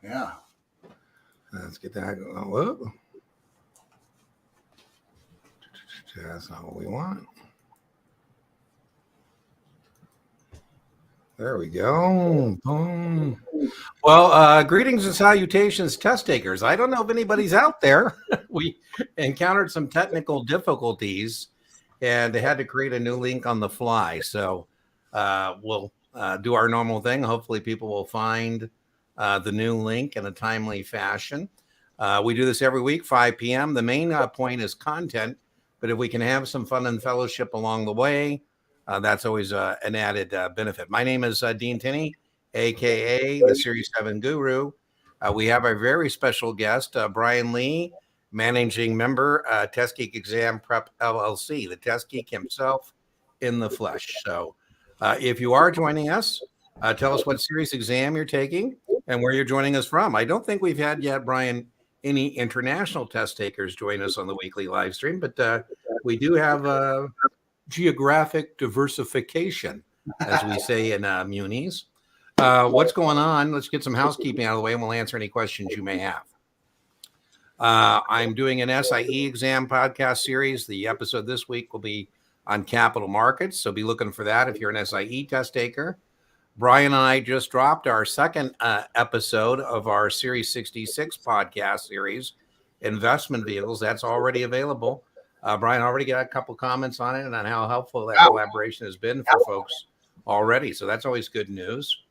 Yeah. Let's get that. Whoop. That's not what we want. There we go. Boom. Well, greetings and salutations, test takers. I don't know if anybody's out there. We encountered some technical difficulties and they had to create a new link on the fly. So we'll do our normal thing. Hopefully people will find the new link in a timely fashion. We do this every week, 5 p.m. The main point is content, but if we can have some fun and fellowship along the way, that's always an added benefit. My name is Dean Tinney, a.k.a. the Series 7 Guru. We have a very special guest, Brian Lee, managing member, Test Geek Exam Prep LLC, the Test Geek himself in the flesh. So if you are joining us, tell us what series exam you're taking and where you're joining us from. I don't think we've had yet, Brian, any international test takers join us on the weekly live stream, but we do have geographic diversification, as we say in munis. What's going on? Let's get some housekeeping out of the way and we'll answer any questions you may have. I'm doing an SIE exam podcast series. The episode this week will be on capital markets, so be looking for that if you're an SIE test taker. Brian and I just dropped our second episode of our Series 66 podcast series, Investment Vehicles. That's already available. Brian already got a couple comments on it and on how helpful that collaboration has been for folks already. So that's always good news.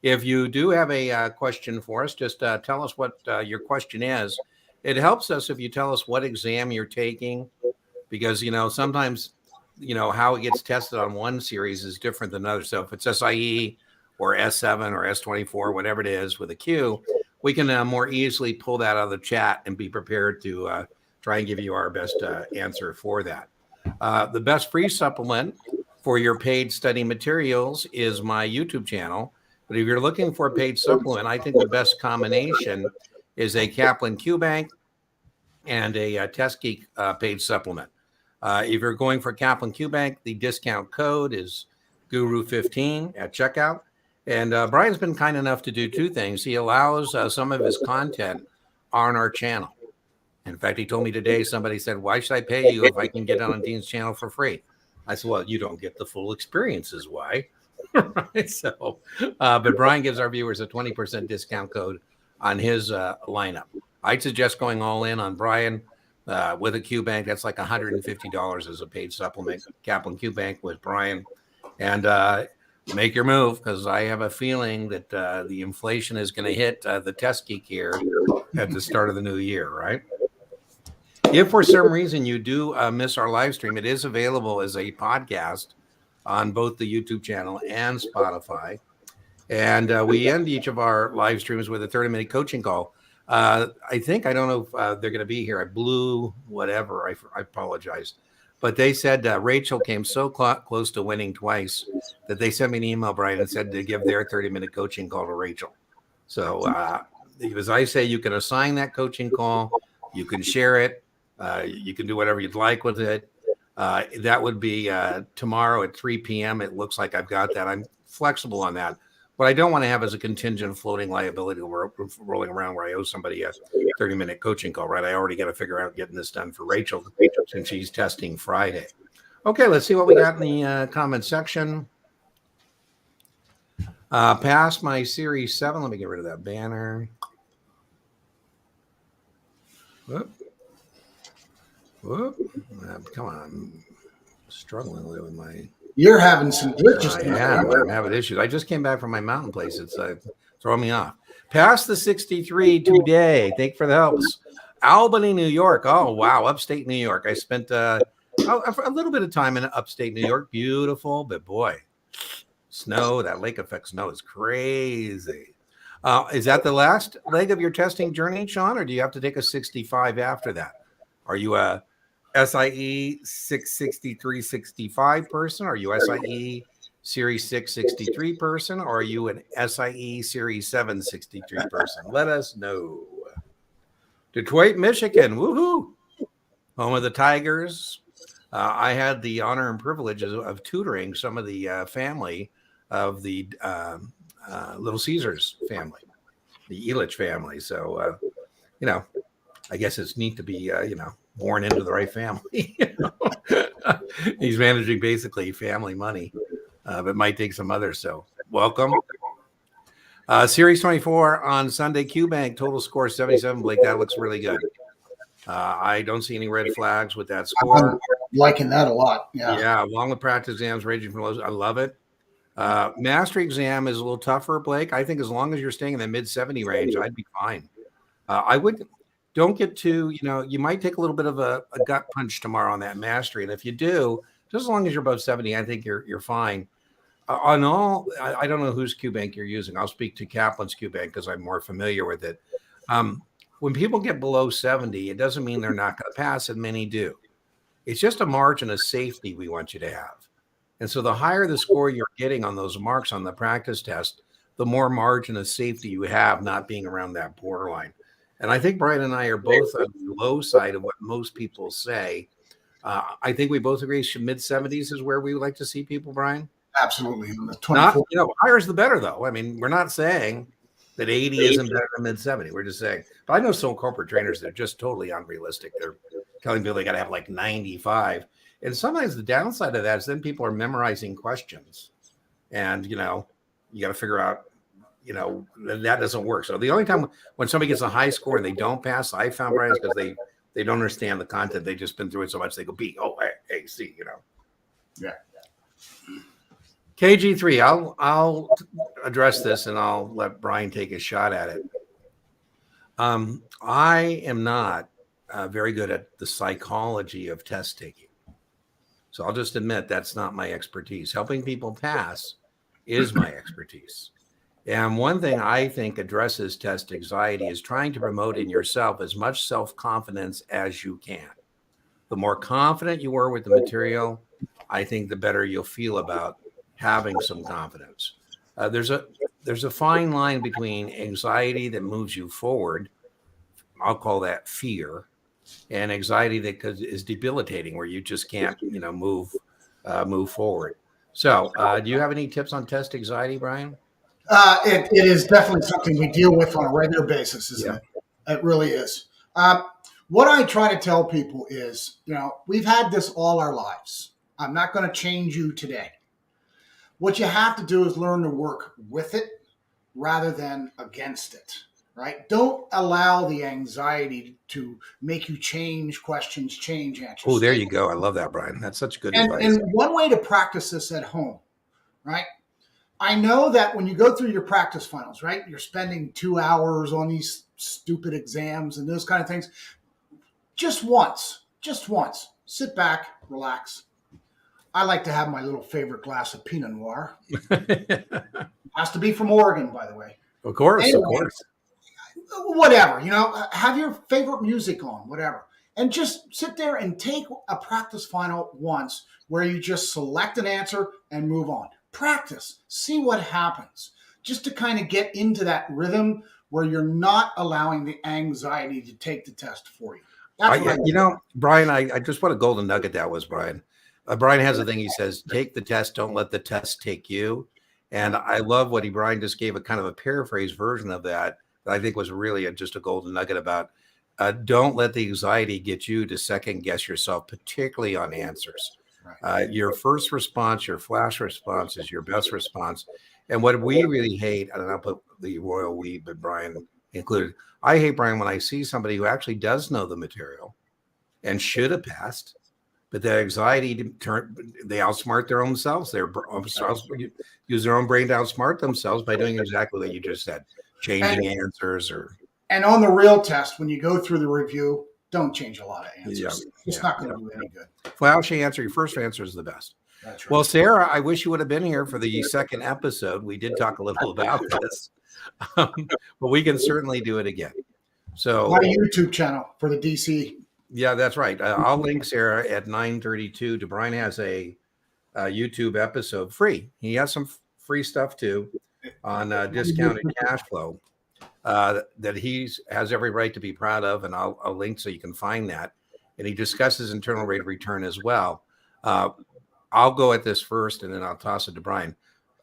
If you do have a question for us, just tell us what your question is. It helps us if you tell us what exam you're taking, because, sometimes, how it gets tested on one series is different than another. So if it's SIE or S7 or S24, whatever it is with a Q, we can more easily pull that out of the chat and be prepared to try and give you our best answer for that. The best free supplement for your paid study materials is my YouTube channel. But if you're looking for a paid supplement, I think the best combination is a Kaplan QBank and a Test Geek paid supplement. If you're going for Kaplan QBank, the discount code is Guru15 at checkout. And Brian's been kind enough to do two things. He allows some of his content on our channel. In fact, he told me today, somebody said, why should I pay you if I can get on Dean's channel for free? I said, well, you don't get the full experience is why. Right? So, but Brian gives our viewers a 20% discount code on his lineup. I'd suggest going all in on Brian with a QBank. That's like $150 as a paid supplement. Kaplan QBank with Brian. And make your move, because I have a feeling that the inflation is going to hit the Test Geek here at the start of the new year, right? If for some reason you do miss our live stream, it is available as a podcast on both the YouTube channel and Spotify. And we end each of our live streams with a 30-minute coaching call. I don't know if they're going to be here. I blew whatever. I apologize. But they said Rachel came so close to winning twice that they sent me an email, Brian, and said to give their 30-minute coaching call to Rachel. So as I say, you can assign that coaching call. You can share it. You can do whatever you'd like with it. That would be tomorrow at 3 p.m. It looks like I've got that. I'm flexible on that. What I don't want to have is a contingent floating liability rolling around where I owe somebody a 30-minute coaching call, right? I already got to figure out getting this done for Rachel since she's testing Friday. Okay, let's see what we got in the comment section. Past my Series 7. Let me get rid of that banner. Whoop. Come on. I'm struggling with my... You're having some glitches. I'm having issues. I just came back from my mountain place. It's throwing me off. Past the 63 today. Thank you for the helps. Albany, New York. Oh, wow. Upstate New York. I spent a little bit of time in upstate New York. Beautiful, but boy, snow, that lake effect snow is crazy. Is that the last leg of your testing journey, Sean, or do you have to take a 65 after that? Are you a SIE 663-65 person? Are you SIE Series 663 person? Or are you an SIE Series 763 person? Let us know. Detroit, Michigan. Woohoo. Home of the Tigers. I had the honor and privilege of tutoring some of the family of the Little Caesars family. the Elitch family. So, I guess it's neat to be, born into the right family. He's managing basically family money, but might take some others. So welcome. Series 24 on Sunday, QBank, total score 77. Blake, that looks really good. I don't see any red flags with that score. I'm liking that a lot. Yeah, along with practice exams ranging from lows. I love it. Mastery exam is a little tougher, Blake. I think as long as you're staying in the mid 70 range, I'd be fine. Don't get too, you might take a little bit of a gut punch tomorrow on that mastery. And if you do, just as long as you're above 70, I think you're fine. I don't know whose QBank you're using. I'll speak to Kaplan's QBank because I'm more familiar with it. When people get below 70, it doesn't mean they're not going to pass, and many do. It's just a margin of safety we want you to have. And so the higher the score you're getting on those marks on the practice test, the more margin of safety you have not being around that borderline. And I think Brian and I are both on the low side of what most people say. I think we both agree mid 70s is where we would like to see people, Brian. Absolutely. Not, higher is the better, though. I mean, we're not saying that 80 isn't better than mid 70. We're just saying, but I know some corporate trainers that are just totally unrealistic. They're telling people they got to have like 95. And sometimes the downside of that is then people are memorizing questions. And, you got to figure out, that doesn't work. So the only time when somebody gets a high score and they don't pass, I found, Brian, is because they don't understand the content. They've just been through it so much. They go B, O, A, C, Yeah. KG3, I'll address this and I'll let Brian take a shot at it. I am not very good at the psychology of test taking. So I'll just admit that's not my expertise. Helping people pass is my expertise. And one thing I think addresses test anxiety is trying to promote in yourself as much self-confidence as you can. The more confident you are with the material, I think the better you'll feel about having some confidence. There's a fine line between anxiety that moves you forward, I'll call that fear, and anxiety that is debilitating, where you just can't, move forward. So, do you have any tips on test anxiety, Brian? It is definitely something we deal with on a regular basis, isn't it? It really is. What I try to tell people is, we've had this all our lives. I'm not going to change you today. What you have to do is learn to work with it rather than against it, right? Don't allow the anxiety to make you change questions, change answers. Oh, there you go. I love that, Brian. That's such good advice. And one way to practice this at home, right? I know that when you go through your practice finals, right, you're spending 2 hours on these stupid exams and those kind of things. Just once, sit back, relax. I like to have my little favorite glass of Pinot Noir. Has to be from Oregon, by the way. Of course, anyway, of course. Whatever, have your favorite music on, whatever. And just sit there and take a practice final once where you just select an answer and move on. Practice, see what happens, just to kind of get into that rhythm where you're not allowing the anxiety to take the test for you. Brian, I just what a golden nugget that was, Brian. Brian has a thing. He says, take the test, don't let the test take you. And I love what Brian just gave a kind of a paraphrase version of that I think was really just a golden nugget about don't let the anxiety get you to second guess yourself, particularly on answers. Right. Your first response, your flash response is your best response. And what we really hate, and I'll put the royal we, but Brian included, I hate, Brian, when I see somebody who actually does know the material and should have passed, but the anxiety, they outsmart their own selves. They use their own brain to outsmart themselves by doing exactly what you just said, changing answers. And on the real test, when you go through the review, don't change a lot of answers. It's not going to do any good. Flashy answer, your first answer is the best. That's right. Well, Sarah, I wish you would have been here for the second episode. We did talk a little about this, but we can certainly do it again. So my YouTube channel for the DC. Yeah, that's right. I'll link Sarah at 9:32 to Brian has a YouTube episode free. He has some free stuff too on discounted cash flow that he has every right to be proud of, and I'll link so you can find that. And he discusses internal rate of return as well. I'll go at this first, and then I'll toss it to Brian.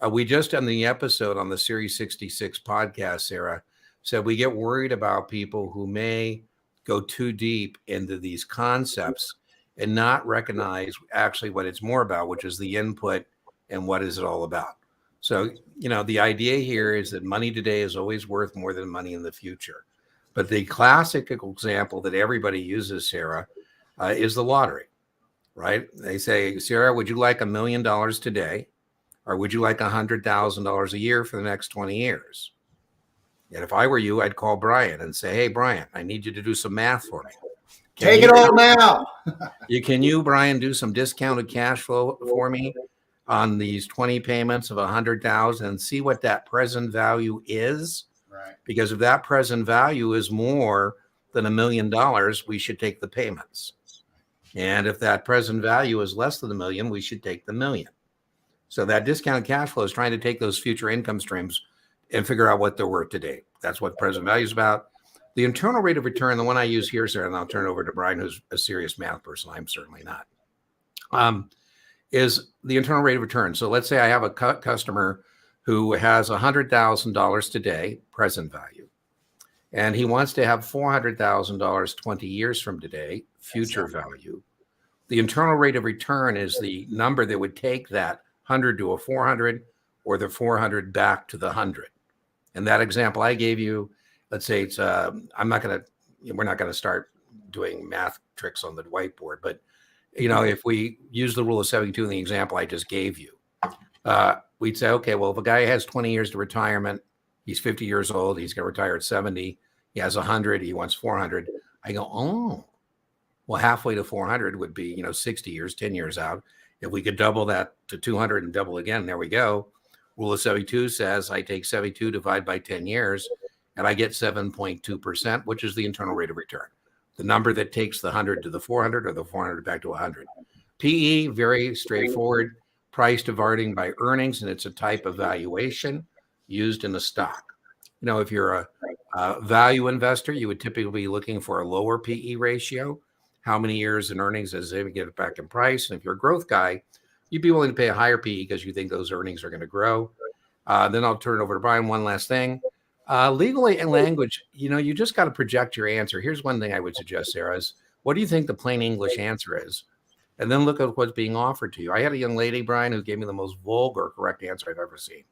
We just done the episode on the Series 66 podcast, Sarah, So we get worried about people who may go too deep into these concepts and not recognize actually what it's more about, which is the input and what is it all about. So, the idea here is that money today is always worth more than money in the future. But the classic example that everybody uses, Sarah, is the lottery, right? They say, Sarah, would you like $1 million today? Or would you like $100,000 a year for the next 20 years? And if I were you, I'd call Brian and say, hey, Brian, I need you to do some math for me. Take it all now. Can you, Brian, do some discounted cash flow for me on these 20 payments of 100,000 and see what that present value is? Right. Because if that present value is more than $1 million, we should take the payments. And if that present value is less than $1 million, we should take the $1 million. So that discounted cash flow is trying to take those future income streams and figure out what they're worth today. That's what present value is about. The internal rate of return, the one I use here, Sarah, and I'll turn it over to Brian, who's a serious math person. I'm certainly not. Is the internal rate of return. So let's say I have a customer who has $100,000 today, present value, and he wants to have $400,000 20 years from today, future value. The internal rate of return is the number that would take that 100 to a 400 or the 400 back to the 100. And that example I gave you, let's say it's, we're not going to start doing math tricks on the whiteboard, but if we use the rule of 72 in the example I just gave you, we'd say, okay, well, if a guy has 20 years to retirement, he's 50 years old, he's going to retire at 70, he has 100, he wants 400. I go, oh, well, halfway to 400 would be, 60 years, 10 years out. If we could double that to 200 and double again, there we go. Rule of 72 says I take 72, divide by 10 years, and I get 7.2%, which is the internal rate of return. The number that takes the 100 to the 400 or the 400 back to 100. PE, very straightforward, price dividing by earnings, and it's a type of valuation used in a stock. If you're a value investor, you would typically be looking for a lower PE ratio. How many years in earnings does it get it back in price? And if you're a growth guy, you'd be willing to pay a higher PE because you think those earnings are going to grow. Then I'll turn it over to Brian. One last thing. Legally and language, you just got to project your answer. Here's one thing I would suggest, Sarah, is what do you think the plain English answer is? And then look at what's being offered to you. I had a young lady, Brian, who gave me the most vulgar correct answer I've ever seen.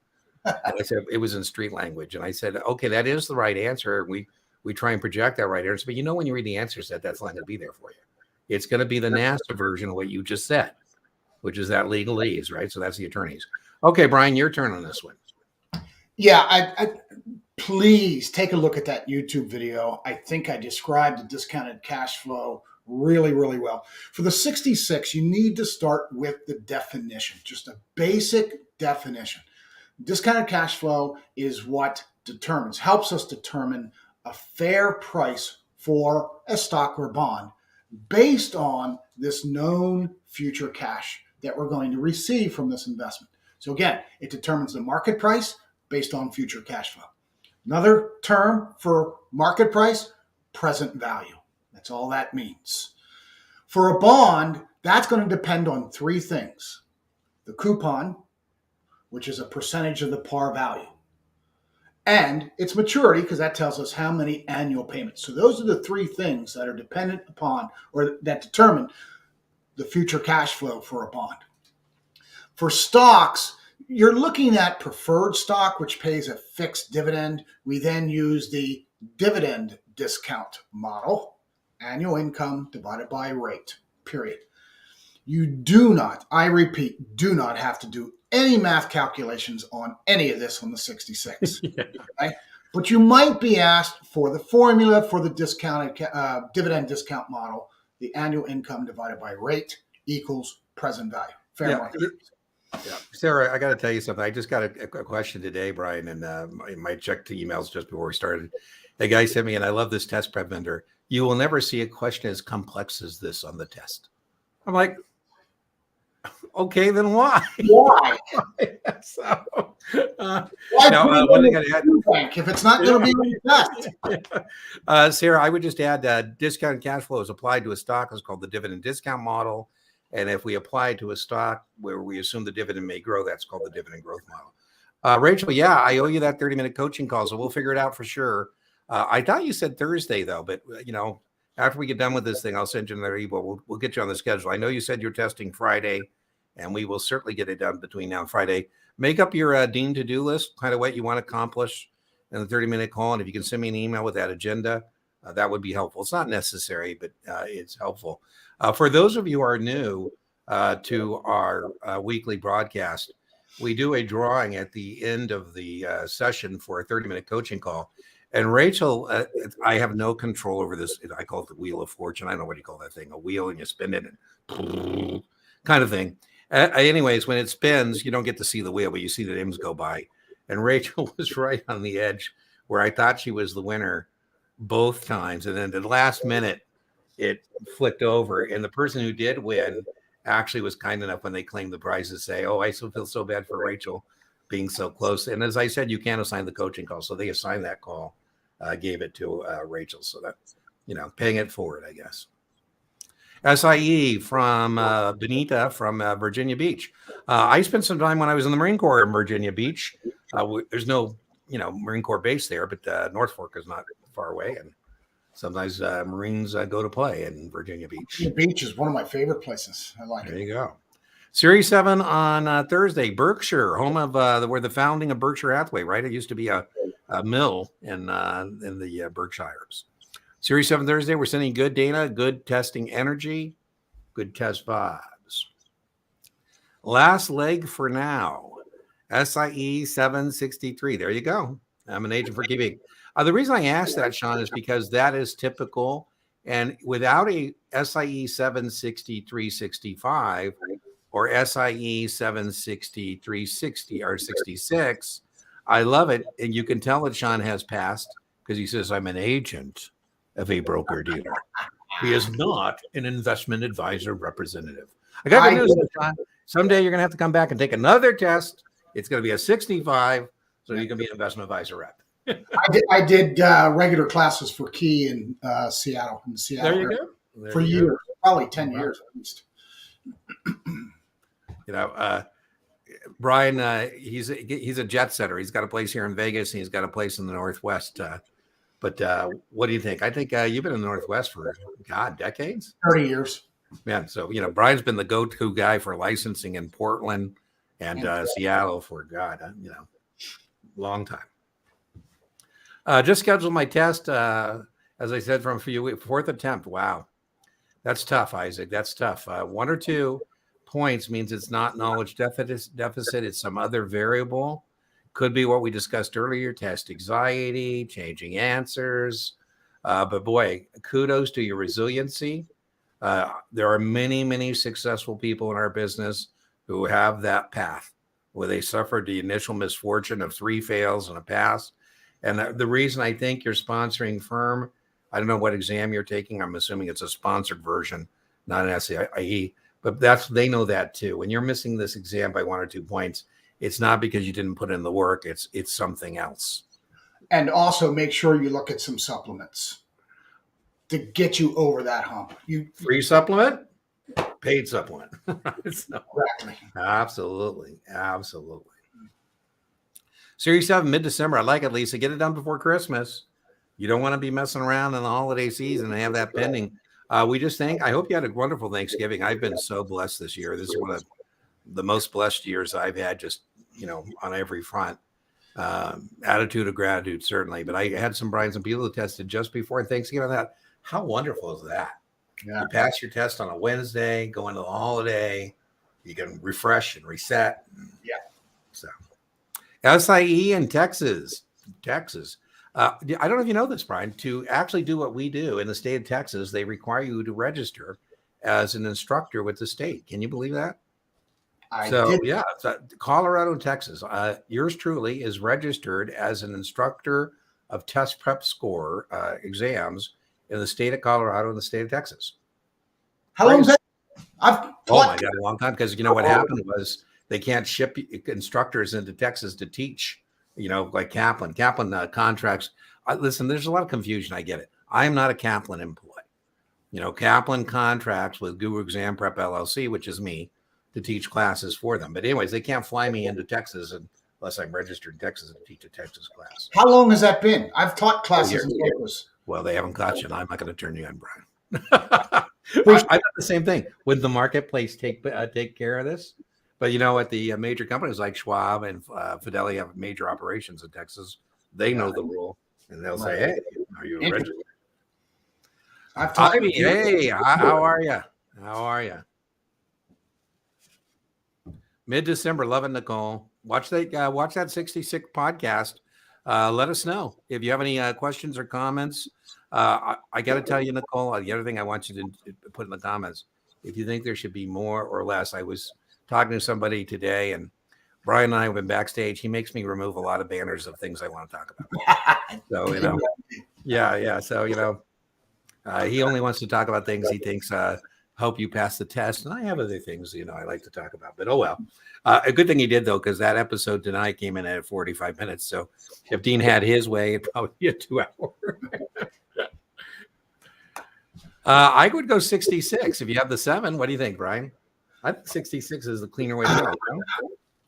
And I said, it was in street language. And I said, okay, that is the right answer. We try and project that right answer. But when you read the answer set, that's not going to be there for you. It's going to be the NASA version of what you just said, which is that legalese, right? So that's the attorneys. Okay, Brian, your turn on this one. Yeah, I please take a look at that YouTube video. I think I described the discounted cash flow really, really well. For the 66, you need to start with the definition, just a basic definition. Discounted cash flow is what helps us determine a fair price for a stock or bond based on this known future cash that we're going to receive from this investment. So again, it determines the market price based on future cash flow. Another term for market price, present value. That's all that means. For a bond, that's going to depend on three things. The coupon, which is a percentage of the par value, and its maturity, because that tells us how many annual payments. So those are the three things that are dependent upon or that determine the future cash flow for a bond. For stocks, you're looking at preferred stock, which pays a fixed dividend. We then use the dividend discount model, annual income divided by rate, period. You do not, I repeat, do not have to do any math calculations on any of this on the 66. Right? But you might be asked for the formula for the discounted dividend discount model, the annual income divided by rate equals present value. Fair market. Yeah, Sarah, I got to tell you something. I just got a question today, Brian, and I checked the emails just before we started. A guy sent me, and I love this test prep vendor. You will never see a question as complex as this on the test. I'm like, okay, then why? Why? So, if it's not going to be the test. Sarah, I would just add discounted cash flow is applied to a stock. It's called the dividend discount model. And if we apply to a stock where we assume the dividend may grow, that's called the dividend growth model. Rachel, yeah, I owe you that 30-minute coaching call, so we'll figure it out for sure. I thought you said Thursday though, but after we get done with this thing, I'll send you another email. We'll get you on the schedule. I know you said you're testing Friday, and we will certainly get it done between now and Friday. Make up your dean to-do list, kind of what you want to accomplish in the 30-minute call. And if you can send me an email with that agenda, that would be helpful. It's not necessary, but it's helpful. For those of you who are new to our weekly broadcast, we do a drawing at the end of the session for a 30-minute coaching call. And Rachel, I have no control over this. I call it the wheel of fortune. I don't know what you call that thing, a wheel, and you spin it and kind of thing. Anyways, when it spins, you don't get to see the wheel, but you see the names go by. And Rachel was right on the edge where I thought she was the winner both times. And then the last minute, it flicked over. And the person who did win actually was kind enough when they claimed the prize to say, oh, I still feel so bad for Rachel being so close. And as I said, you can't assign the coaching call. So they assigned that call, gave it to Rachel. So that, paying it forward, I guess. SIE from Benita from Virginia Beach. I spent some time when I was in the Marine Corps in Virginia Beach. There's no, Marine Corps base there, but North Fork is not far away. And sometimes Marines go to play in Virginia Beach. Virginia Beach is one of my favorite places. I like it. There you go. Series 7 on Thursday, Berkshire, home of where the founding of Berkshire Hathaway, right? It used to be a mill in the Berkshires. Series 7 Thursday, we're sending good data, good testing energy, good test vibes. Last leg for now, SIE 763. There you go. I'm an agent for keeping. The reason I asked that, Sean, is because that is typical. And without a SIE 763.65 or SIE 763.60 or 66, I love it. And you can tell that Sean has passed because he says, I'm an agent of a broker dealer. He is not an investment advisor representative. I got good news, Sean. Someday you're going to have to come back and take another test. It's going to be a 65, so you can be an investment advisor rep. I did regular classes for Key in Seattle. There you go. For years, probably 10 years at least. Brian, he's a jet setter. He's got a place here in Vegas, and he's got a place in the Northwest. But what do you think? I think you've been in the Northwest for, decades? 30 years. Yeah. So, Brian's been the go-to guy for licensing in Portland and Seattle for, long time. Just scheduled my test, as I said, from a few weeks, 4th attempt. Wow. That's tough, Isaac. That's tough. 1 or 2 points means it's not knowledge deficit. It's some other variable. Could be what we discussed earlier, test anxiety, changing answers. But boy, kudos to your resiliency. There are many, many successful people in our business who have that path where they suffered the initial misfortune of 3 fails and a pass. And the reason I think your sponsoring firm, I don't know what exam you're taking. I'm assuming it's a sponsored version, not an SIE, but they know that too. When you're missing this exam by 1 or 2 points, it's not because you didn't put in the work. It's something else. And also make sure you look at some supplements to get you over that hump. Free supplement, paid supplement. Exactly. Absolutely. Series 7, mid-December. I like it, Lisa. Get it done before Christmas. You don't want to be messing around in the holiday season and have that pending. I hope you had a wonderful Thanksgiving. I've been so blessed this year. This is one of the most blessed years I've had, just, on every front. Attitude of gratitude, certainly. But I had some people who tested just before Thanksgiving. I thought, how wonderful is that? Yeah. You pass your test on a Wednesday, go into the holiday, you can refresh and reset. Yeah. So SIE in Texas. I don't know if you know this, Brian, to actually do what we do in the state of Texas, they require you to register as an instructor with the state. Can you believe that? So Colorado and Texas, yours truly is registered as an instructor of test prep score exams in the state of Colorado and the state of Texas. How long is that? Oh my God, a long time. Because what happened was they can't ship instructors into Texas to teach, like Kaplan. Kaplan contracts. Listen, there's a lot of confusion. I get it. I am not a Kaplan employee. Kaplan contracts with Guru Exam Prep LLC, which is me, to teach classes for them. But anyways, they can't fly me into Texas and unless I'm registered in Texas to teach a Texas class. How long has that been? I've taught classes in Texas. Well, they haven't caught you, and I'm not going to turn you on, Brian. I got the same thing. Would the marketplace take care of this? But at the major companies like Schwab and Fidelity have major operations in Texas. They know the rule, and they'll say, "Hey, are you registered?" Ivy, hey, how are you? How are you? Mid-December, loving Nicole. Watch that 66 podcast. Let us know if you have any questions or comments. I got to tell you, Nicole, the other thing I want you to put in the comments, if you think there should be more or less. I was talking to somebody today, and Brian and I have been backstage. He makes me remove a lot of banners of things I want to talk about. So, yeah. So, he only wants to talk about things he thinks help you pass the test. And I have other things, I like to talk about. But, oh, well. A good thing he did, though, because that episode tonight came in at 45 minutes. So if Dean had his way, it'd probably be a 2-hour. I would go 66. If you have the 7, what do you think, Brian? I think 66 is the cleaner way to go.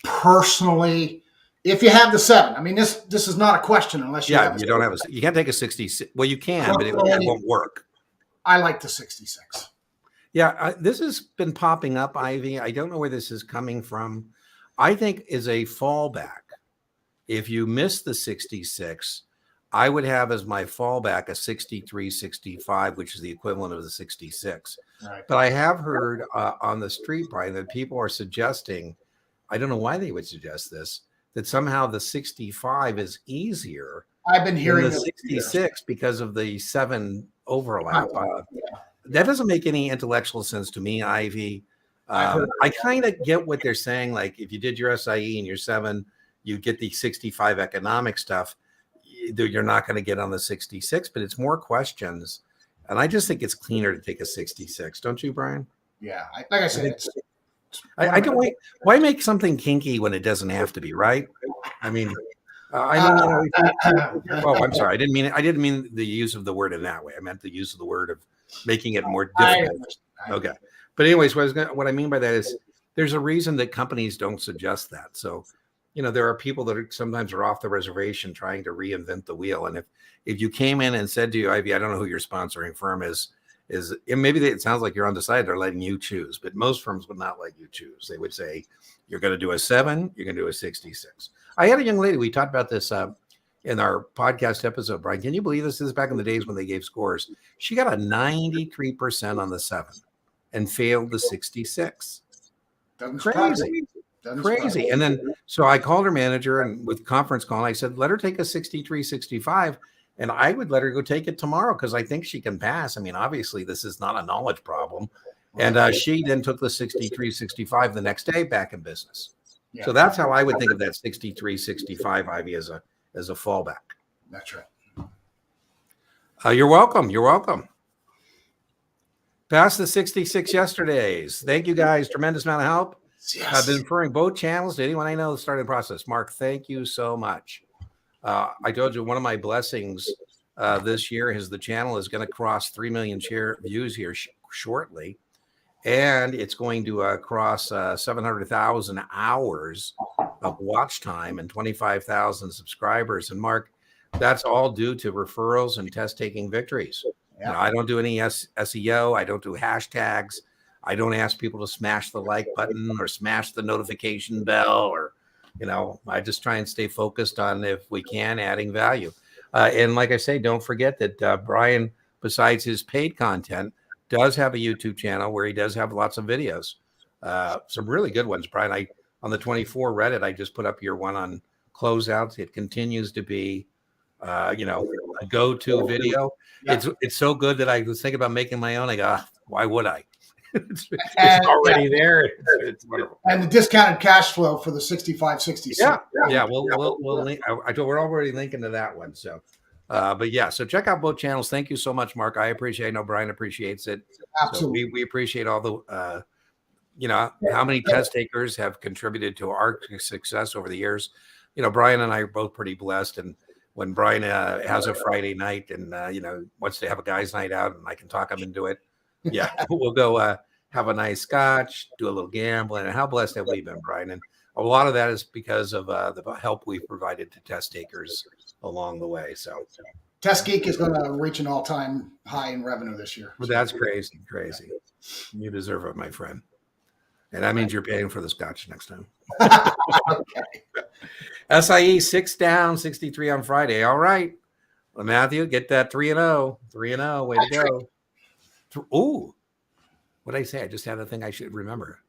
Personally, if you have the 7, I mean, this is not a question unless you have you don't have you can't take a 66. Well, you can, but it won't work. I like the 66. Yeah, this has been popping up, Ivy. I don't know where this is coming from. I think is a fallback. If you miss the 66, I would have as my fallback a 63, 65, which is the equivalent of the 66. Right. But I have heard on the street, Brian, that people are suggesting, I don't know why they would suggest this, that somehow the 65 is easier. I've been hearing the 66 because of the 7 overlap. That doesn't make any intellectual sense to me, Ivy. I kind of get what they're saying. Like if you did your SIE and your 7, you get the 65 economic stuff. You're not going to get on the 66, but it's more questions. And I just think it's cleaner to take a 66. Don't you, Brian? Yeah. Like I said, I don't wait. Why make something kinky when it doesn't have to be, right? I mean, I'm sorry. I didn't mean the use of the word in that way. I meant the use of the word of making it more difficult. Okay. But anyways, what I mean by that is there's a reason that companies don't suggest that. So, there are people that sometimes are off the reservation trying to reinvent the wheel. And if you came in and said to you, Ivy, I don't know who your sponsoring firm is and maybe it sounds like you're undecided. They're letting you choose, but most firms would not let you choose. They would say, you're going to do a 7, you're going to do a 66. I had a young lady, we talked about this in our podcast episode, Brian. Can you believe this? This is back in the days when they gave scores. She got a 93% on the 7 and failed the 66. Crazy. And then, so I called her manager and with conference call, I said, let her take a 63, 65. And I would let her go take it tomorrow because I think she can pass. I mean, obviously, this is not a knowledge problem. And she then took the 63, 65 the next day back in business. Yeah. So that's how I would think of that 63, 65, Ivy, as a fallback. That's right. You're welcome. You're welcome. Passed the 66 yesterdays. Thank you, guys. Tremendous amount of help. Yes. I've been referring both channels to anyone I know that started the process. Mark, thank you so much. I told you one of my blessings this year is the channel is going to cross 3 million views here shortly. And it's going to cross 700,000 hours of watch time and 25,000 subscribers. And Mark, that's all due to referrals and test-taking victories. Yeah. I don't do any SEO. I don't do hashtags. I don't ask people to smash the like button or smash the notification bell or, I just try and stay focused on, if we can, adding value. And like I say, don't forget that Brian, besides his paid content, does have a YouTube channel where he does have lots of videos. Some really good ones, Brian. On the 24 Reddit, I just put up your one on closeouts. It continues to be, a go-to video. Yeah. It's so good that I was thinking about making my own. I go, why would I? it's already there. It's wonderful. And the discounted cash flow for the 65, 66. Yeah. We'll link. We're already linking to that one. So, but yeah. So check out both channels. Thank you so much, Mark. I know Brian appreciates it. Absolutely. So we appreciate all the, how many test takers have contributed to our success over the years. Brian and I are both pretty blessed. And when Brian has a Friday night and, wants to have a guys' night out and I can talk him into it, yeah, we'll go have a nice scotch, do a little gambling. And how blessed have we been, Brian? And a lot of that is because of the help we've provided to test takers along the way. So Test Geek is going to reach an all-time high in revenue this year. but that's crazy. You deserve it, my friend. And that means you're paying for the scotch next time. Okay. SIE 6 down, 63 on Friday. All right. Well, Matthew, get that 3-0. 3-0. Way to go. Ooh. What did I say? I just had a thing I should remember.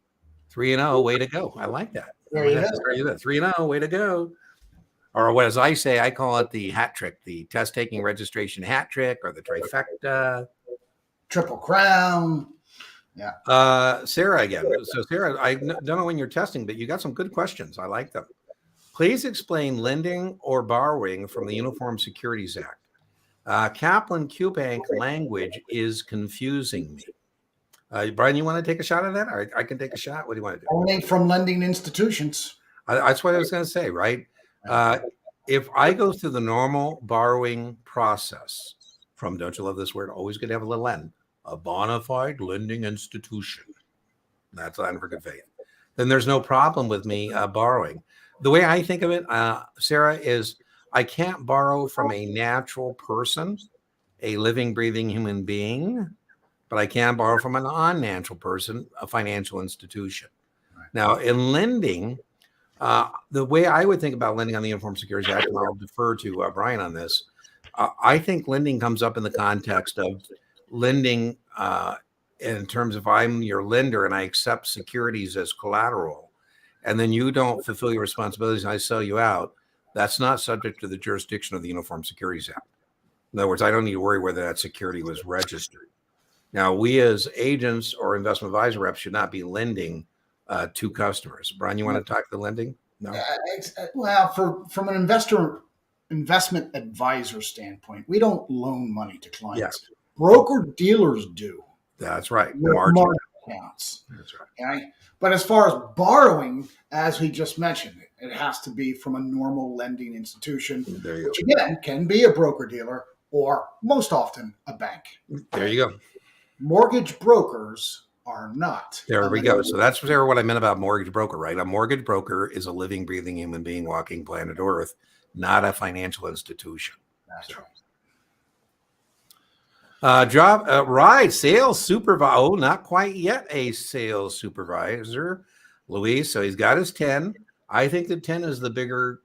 3-0. Way to go. I like that. There you go. 3-0. Way to go. Or what, as I say, I call it the hat trick, the test taking registration hat trick, or the trifecta. Triple Crown. Yeah. Sarah again. So Sarah, I don't know when you're testing, but you got some good questions. I like them. Please explain lending or borrowing from the Uniform Securities Act. Kaplan Q-Bank language is confusing me. Brian, you want to take a shot at that? Or I can take a shot. What do you want to do? Only from lending institutions. That's what I was going to say, right? If I go through the normal borrowing process from, don't you love this word? Always going to have a little N. A bona fide lending institution. That's Latin for good faith. Then there's no problem with me borrowing. The way I think of it, Sarah, is I can't borrow from a natural person, a living, breathing human being, but I can borrow from a non-natural person, a financial institution. Right. Now, in lending, the way I would think about lending on the Uniform Securities Act, and I'll defer to Brian on this, I think lending comes up in the context of lending in terms of I'm your lender and I accept securities as collateral, and then you don't fulfill your responsibilities and I sell you out. That's not subject to the jurisdiction of the Uniform Securities Act. In other words, I don't need to worry whether that security was registered. Now, we as agents or investment advisor reps should not be lending to customers. Brian, you want to talk to lending? No. Well, from an investment advisor standpoint, we don't loan money to clients. Yeah. Broker dealers do. That's right. Margin accounts. That's right. Okay? But as far as borrowing, as we just mentioned, it has to be from a normal lending institution, which again can be a broker dealer or most often a bank. There you go. Mortgage brokers are not. There we go. So that's what I meant about mortgage broker, right? A mortgage broker is a living, breathing human being walking planet Earth, not a financial institution. That's right. Sales supervisor. Oh, not quite yet a sales supervisor, Luis. So he's got his 10. I think the 10 is the bigger,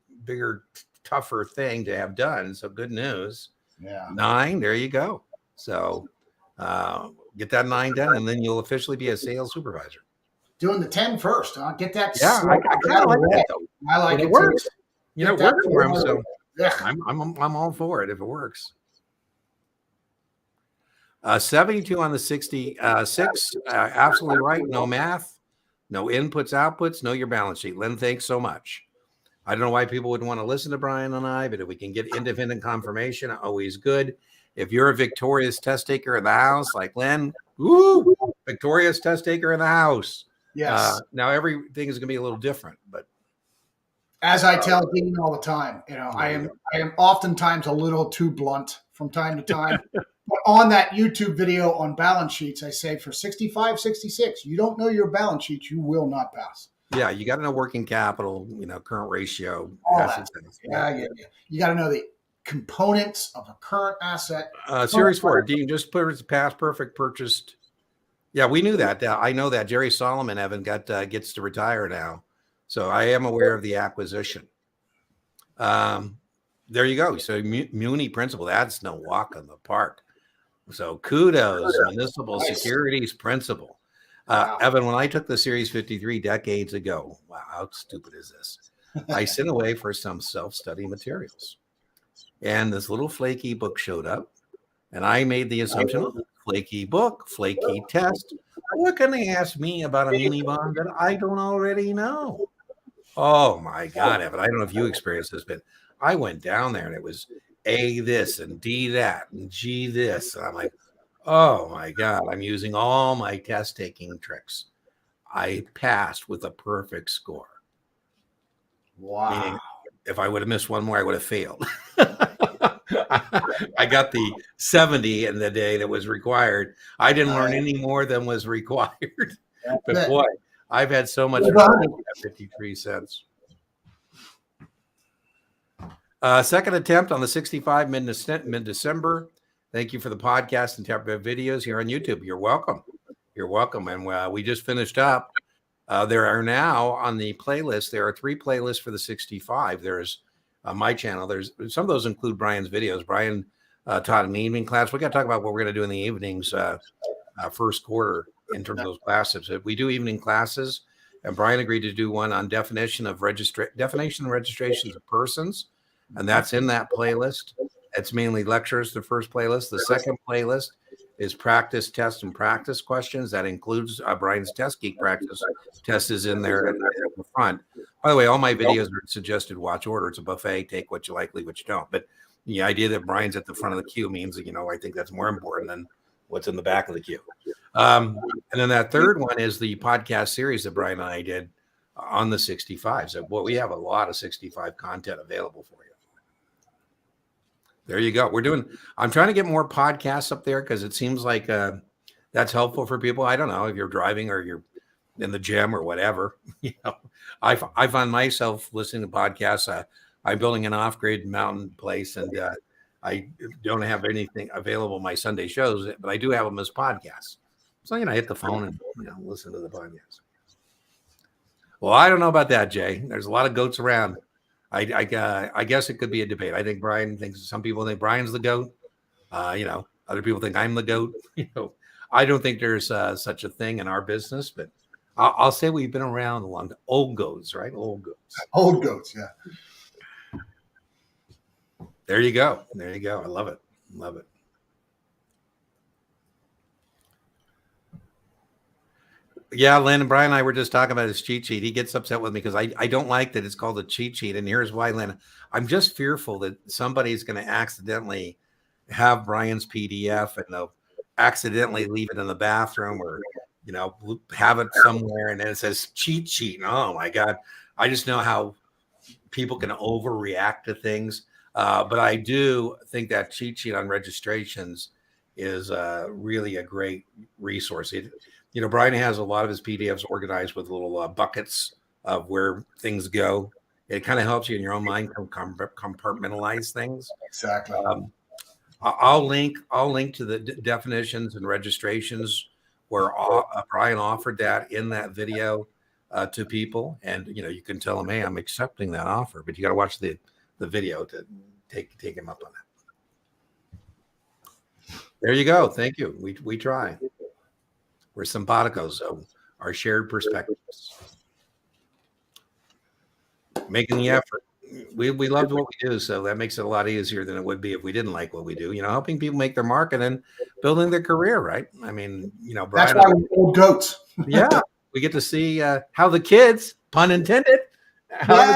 tougher thing to have done. So good news. Yeah. 9. There you go. So get that 9 done, and then you'll officially be a sales supervisor. Doing the 10 first. I'll get that. Yeah, I kind of like that though. I like it. It works. Too. You know, it works for him. So yeah. I'm all for it if it works. 72 on the 66. Absolutely right. No math, no inputs, outputs, know your balance sheet. Lynn, thanks so much. I don't know why people would want to listen to Brian and I, but if we can get independent confirmation, always good. If you're a victorious test taker in the house, like Lynn, woo, victorious test taker in the house. Yes. Now everything is going to be a little different, but as I tell Dean all the time, I am oftentimes a little too blunt from time to time. But on that YouTube video on balance sheets, I say for 65, 66, you don't know your balance sheet, you will not pass. Yeah, you got to know working capital, current ratio. Yeah. You got to know the components of a current asset. Series 4, Dean, just put past perfect purchased. Yeah, we knew that. I know that. Jerry Solomon, Evan, gets to retire now. So I am aware of the acquisition. There you go. So Muni principal, that's no walk in the park. So kudos, municipal securities principal. Wow. Evan, when I took the Series 53 decades ago, wow, how stupid is this? I sent away for some self-study materials. And this little flaky book showed up. And I made the assumption, flaky book, flaky test. What can they ask me about a muni bond that I don't already know? Oh, my God, Evan. I don't know if you experienced this, but I went down there and it was A this and D that and G this. And I'm like, oh, my God, I'm using all my test-taking tricks. I passed with a perfect score. Wow. Meaning, if I would have missed one more, I would have failed. I got the 70 in the day that was required. I didn't learn any more than was required. But boy, I've had so much Well done. at 53 cents. Second attempt on the 65 mid-December. Thank you for the podcast and videos here on YouTube. You're welcome. You're welcome. And we just finished up. There are now on the playlist, there are 3 playlists for the 65. There's my channel. There's some of those include Brian's videos. Brian taught an evening class. We got to talk about what we're going to do in the evenings first quarter in terms of those classes. We do evening classes, and Brian agreed to do one on definition and registrations of persons, and that's in that playlist. It's mainly lectures, the first playlist. The second playlist is practice, test, and practice questions. That includes Brian's Test Geek practice test is in there at the front. By the way, all my videos are in suggested watch order. It's a buffet. Take what you like, leave what you don't. But the idea that Brian's at the front of the queue means that, I think that's more important than what's in the back of the queue. And then that third one is the podcast series that Brian and I did on the 65. So, we have a lot of 65 content available for you. There you go. I'm trying to get more podcasts up there because it seems like that's helpful for people. I don't know if you're driving or you're in the gym or whatever. I find myself listening to podcasts. I'm building an off-grid mountain place, and I don't have anything available in my Sunday shows, but I do have them as podcasts. So, I hit the phone and listen to the podcast. Well, I don't know about that, Jay. There's a lot of goats around. I guess it could be a debate. I think some people think Brian's the GOAT. Other people think I'm the GOAT. I don't think there's such a thing in our business, but I'll say we've been around a long time. Old goats, right? Old goats. Old goats, yeah. There you go. I love it. Yeah, Lynn and Brian and I were just talking about his cheat sheet. He gets upset with me because I don't like that it's called a cheat sheet. And here's why, Lynn. I'm just fearful that somebody's going to accidentally have Brian's PDF and they'll accidentally leave it in the bathroom or, have it somewhere. And then it says cheat sheet. And, oh, my God. I just know how people can overreact to things. But I do think that cheat sheet on registrations is really a great resource. Brian has a lot of his PDFs organized with little buckets of where things go. It kind of helps you in your own mind compartmentalize things. Exactly. I'll link to the definitions and registrations where Brian offered that in that video to people, and you can tell them, hey, I'm accepting that offer, but you got to watch the video to take him up on that. There you go. Thank you. We try. We're simpaticos, so our shared perspectives. Making the effort. We loved what we do, so that makes it a lot easier than it would be if we didn't like what we do. Helping people make their mark and then building their career, right? I mean, Brian. That's why we're old goats. Yeah, we get to see how the kids, pun intended. Very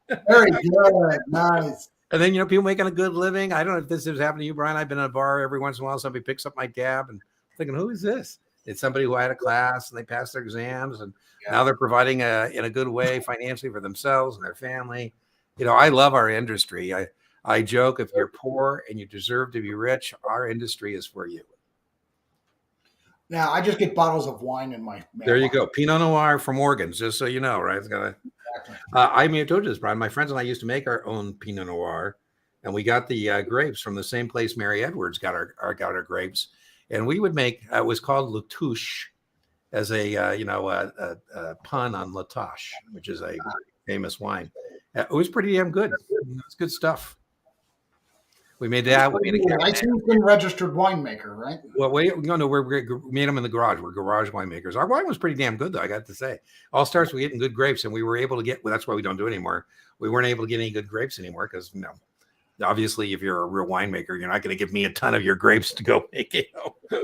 good, nice. And then people making a good living. I don't know if this has happened to you, Brian. I've been in a bar every once in a while. Somebody picks up my tab and thinking, who is this? It's somebody who had a class and they passed their exams, and now they're providing in a good way financially for themselves and their family. I love our industry. I joke, if you're poor and you deserve to be rich, our industry is for you. Now I just get bottles of wine in my. There you go, Pinot Noir from Morgan's, just so you know, right? It's gonna. Exactly. I may have told you this, Brian. My friends and I used to make our own Pinot Noir, and we got the grapes from the same place Mary Edwards got our grapes. And we would make it was called Latouche, as a pun on Latoche, which is a famous wine. It was pretty damn good. It's good stuff. We made that. We made a licensed and registered winemaker, right? Well, we made them in the garage. We're garage winemakers. Our wine was pretty damn good, though, I got to say. All starts with getting good grapes, and we were able to get. Well, that's why we don't do it anymore. We weren't able to get any good grapes anymore because obviously, if you're a real winemaker, you're not going to give me a ton of your grapes to go make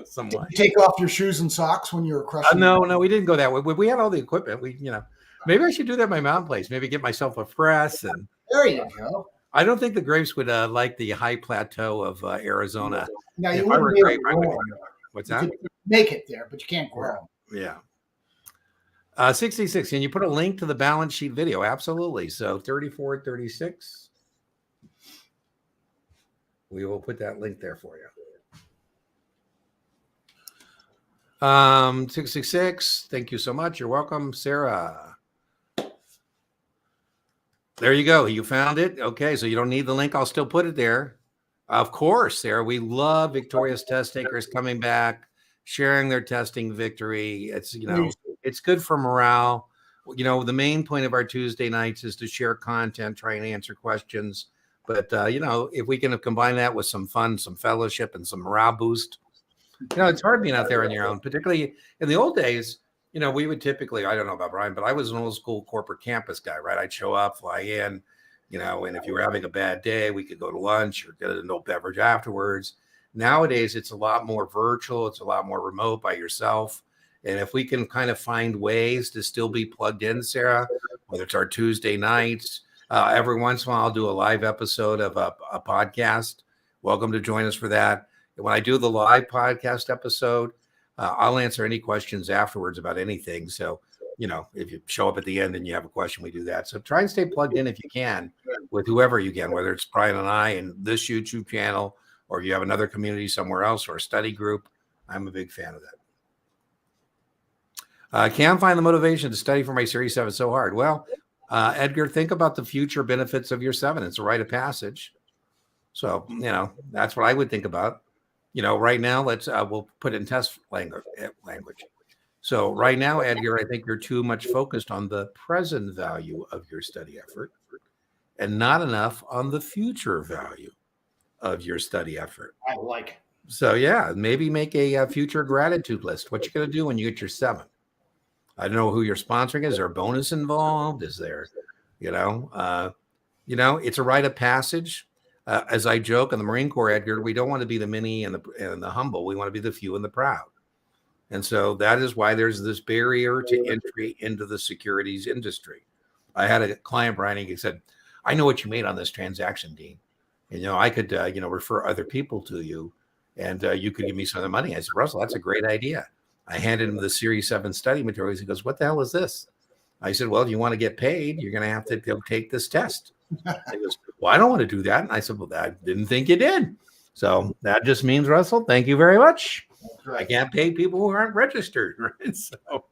some wine. Did you take off your shoes and socks when you were crushing? No, we didn't go that way. We had all the equipment. Maybe I should do that at my mountain place. Maybe get myself a press and. There you go. I don't think the grapes would like the high plateau of Arizona. Now you wouldn't be able to grow. What's that? You make it there, but you can't grow. Yeah. 66. Can you put a link to the balance sheet video? Absolutely. So 34, 36. We will put that link there for you. 666. Thank you so much. You're welcome, Sarah. There you go. You found it. Okay, so you don't need the link. I'll still put it there. Of course, Sarah. We love victorious test takers coming back, sharing their testing victory. It's it's good for morale. The main point of our Tuesday nights is to share content, try and answer questions. But if we can combine that with some fun, some fellowship, and some morale boost, it's hard being out there on your own, particularly in the old days. We would typically, I don't know about Brian, but I was an old school corporate campus guy, right? I'd show up, fly in, and if you were having a bad day, we could go to lunch or get an adult beverage afterwards. Nowadays, it's a lot more virtual. It's a lot more remote by yourself. And if we can kind of find ways to still be plugged in, Sarah, whether it's our Tuesday nights, every once in a while, I'll do a live episode of a podcast. Welcome to join us for that. And when I do the live podcast episode, I'll answer any questions afterwards about anything. So, if you show up at the end and you have a question, we do that. So try and stay plugged in if you can with whoever you can, whether it's Brian and I and this YouTube channel, or you have another community somewhere else or a study group. I'm a big fan of that. Can't find the motivation to study for my Series 7 so hard. Well, Edgar, think about the future benefits of your 7. It's a rite of passage. So, that's what I would think about. Right now, we'll put it in test language. So right now, Edgar, I think you're too much focused on the present value of your study effort and not enough on the future value of your study effort. I like it. So yeah, maybe make a future gratitude list. What you're going to do when you get your 7. I don't know who you're sponsoring. Is there a bonus involved? Is there, it's a rite of passage. As I joke in the Marine Corps, Edgar, we don't want to be the many and the humble. We want to be the few and the proud. And so that is why there's this barrier to entry into the securities industry. I had a client, Brian, he said, I know what you made on this transaction, Dean. And, I could, refer other people to you and you could give me some of the money. I said, Russell, that's a great idea. I handed him the Series 7 study materials. He goes, what the hell is this? I said, well, if you want to get paid, you're going to have to go take this test. He goes, well, I don't want to do that. And I said, well, I didn't think you did. So that just means, Russell, thank you very much. I can't pay people who aren't registered. Right? So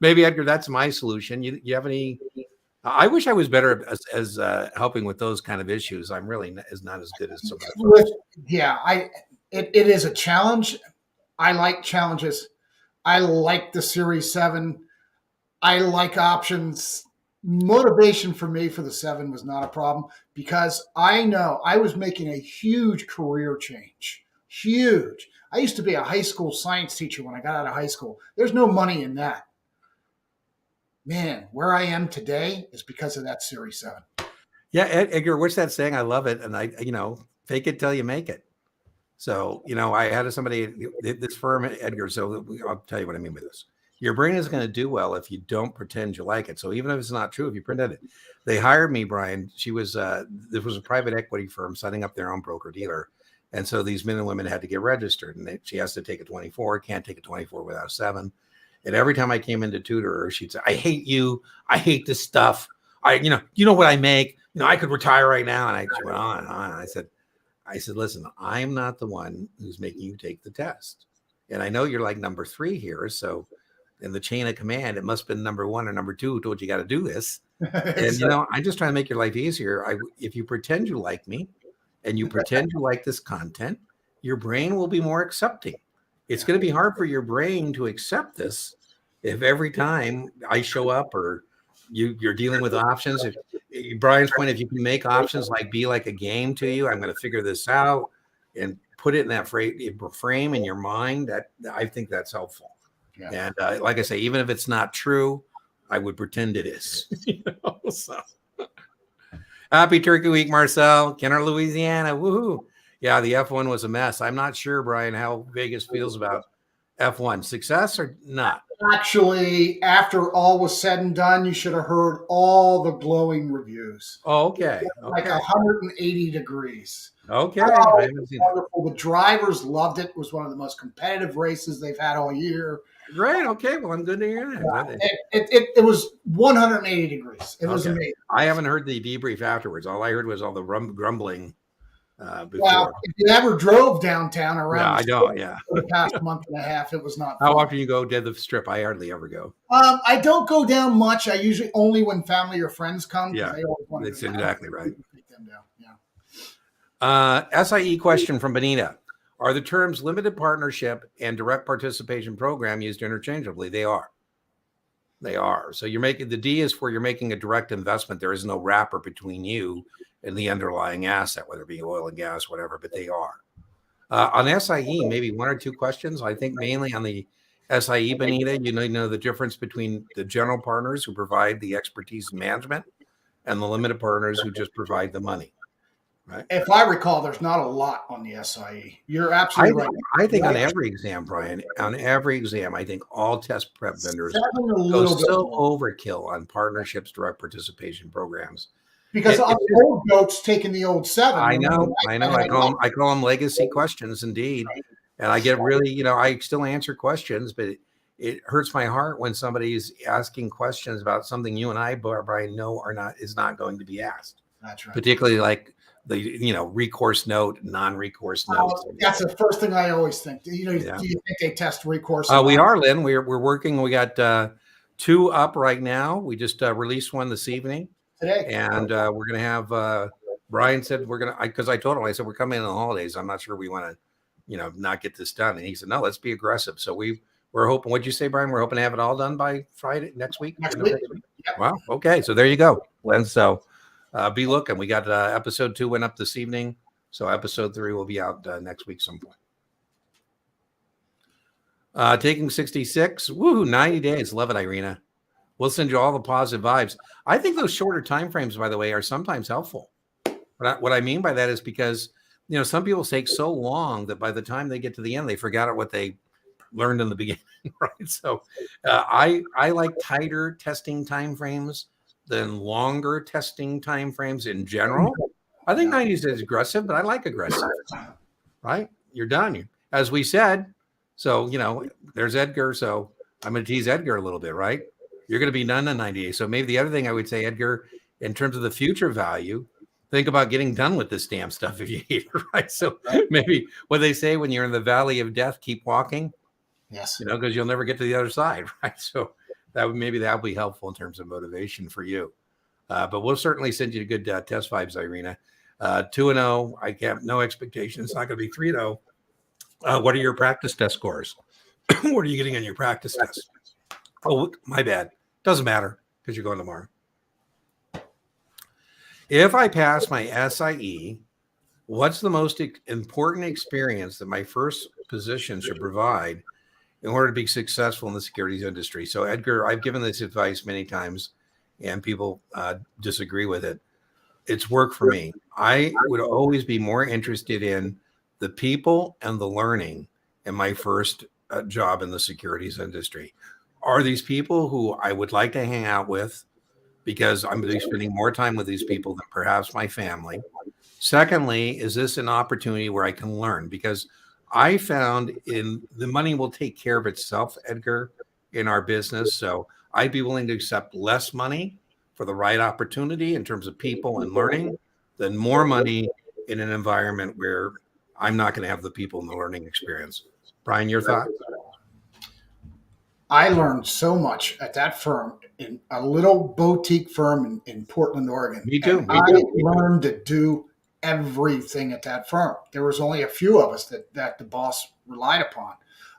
maybe, Edgar, that's my solution. You have any? I wish I was better as helping with those kind of issues. I'm really not as good as some of those. Yeah, it is a challenge. I like challenges. I like the Series 7. I like options. Motivation for me for the 7 was not a problem because I know I was making a huge career change. Huge. I used to be a high school science teacher when I got out of high school. There's no money in that. Man, where I am today is because of that Series 7. Yeah, Edgar, what's that saying? I love it. And fake it till you make it. So, I had somebody, this firm, Edgar, so I'll tell you what I mean by this. Your brain is going to do well if you don't pretend you like it. So even if it's not true, if you pretend it, they hired me, Brian. She was, this was a private equity firm setting up their own broker dealer. And so these men and women had to get registered and she has to take a 24, can't take a 24 without a 7. And every time I came in to tutor her, she'd say, I hate you. I hate this stuff. You know what I make, I could retire right now. And I just went on and on. I said, listen, I'm not the one who's making you take the test. And I know you're like number 3 here. So in the chain of command, it must have been number 1 or number 2 who told you got to do this. And, I'm just trying to make your life easier. If you pretend you like me and you pretend you like this content, your brain will be more accepting. It's going to be hard for your brain to accept this if every time I show up or you're dealing with options. If Brian's point, if you can make options be like a game to you, I'm going to figure this out and put it in that frame in your mind, that I think that's helpful. Yeah. And like I say, even if it's not true, I would pretend it is. So. Happy Turkey Week, Marcel. Kenner, Louisiana. Woohoo. Yeah, the F1 was a mess. I'm not sure, Brian, how Vegas feels about F1. Success or not? Actually, after all was said and done, you should have heard all the glowing reviews. Oh, okay. Like 180 degrees. Okay. Oh, it was wonderful. The drivers loved it. It was one of the most competitive races they've had all year. Great. Okay. Well, I'm good to hear that. It was 180 degrees. It was amazing. I haven't heard the debrief afterwards. All I heard was all the grumbling. before. If you ever drove downtown around, I don't. Yeah, for the past month and a half, it was not. How fun. often you go to the Strip? I hardly ever go. I don't go down much. I usually only when family or friends come. Yeah, they always want that's to exactly right. Take them down. Yeah. SIE question from Benita. Are the terms limited partnership and direct participation program used interchangeably? They are. They are. So you're making the D is for you're making a direct investment. There is no wrapper between you and the underlying asset, whether it be oil and gas, whatever, but they are. On SIE, maybe one or two questions. I think mainly on the SIE, Benita, you know the difference between the general partners who provide the expertise and management and the limited partners who just provide the money. Right. If I recall, there's not a lot on the SIE. You're absolutely right. I think on every exam, Brian, I think all test prep vendors go so overkill on partnerships, direct participation programs. Because old goats taking the old 7. I know. I call them legacy questions, indeed. And I get really, I still answer questions, but it hurts my heart when somebody's asking questions about something you and I, Brian, know is not going to be asked. That's right. Particularly like the recourse note, non-recourse note. That's the first thing I always think. Do you think they test recourse? We are, Lynn. We're working. We got 2 up right now. We just released one this evening today, and we're gonna have. Brian said we're gonna because I told him I said we're coming in on the holidays. I'm not sure we want to, not get this done. And he said no, let's be aggressive. So we're hoping. What'd you say, Brian? We're hoping to have it all done by Friday next week. Next week. Yep. Wow. Okay. So there you go, Lynn. So. Be looking. We got episode 2 went up this evening, so episode 3 will be out next week some point. Taking 66, woo, 90 days. Love it, Irina. We'll send you all the positive vibes. I think those shorter time frames, by the way, are sometimes helpful. What I mean by that is because some people take so long that by the time they get to the end, they forgot what they learned in the beginning, right? So I like tighter testing time frames than longer testing time frames in general. I think 90 is aggressive, but I like aggressive, right? You're done. As we said, so, there's Edgar. So I'm going to tease Edgar a little bit, right? You're going to be done in 90 days. So maybe the other thing I would say, Edgar, in terms of the future value, think about getting done with this damn stuff if you need it, right? So maybe what they say when you're in the valley of death, keep walking. Yes. Because you'll never get to the other side, right? So that'll be helpful in terms of motivation for you. But we'll certainly send you good test vibes, Irina. 2-0. I have no expectation. It's not going to be 3-0. What are your practice test scores? What are you getting on your practice test? Oh, my bad. Doesn't matter because you're going tomorrow. If I pass my SIE, what's the most important experience that my first position should provide in order to be successful in the securities industry? So, Edgar, I've given this advice many times, and people disagree with it. It's worked for me. I would always be more interested in the people and the learning in my first job in the securities industry. Are these people who I would like to hang out with because I'm going to be spending more time with these people than perhaps my family? Secondly, is this an opportunity where I can learn? Because I found the money will take care of itself, Edgar, in our business. So I'd be willing to accept less money for the right opportunity in terms of people and learning than more money in an environment where I'm not going to have the people and the learning experience. Brian, your thoughts? I learned so much at that firm, in a little boutique firm in Portland, Oregon. Me too. I learned to do everything at that firm. There was only a few of us that the boss relied upon.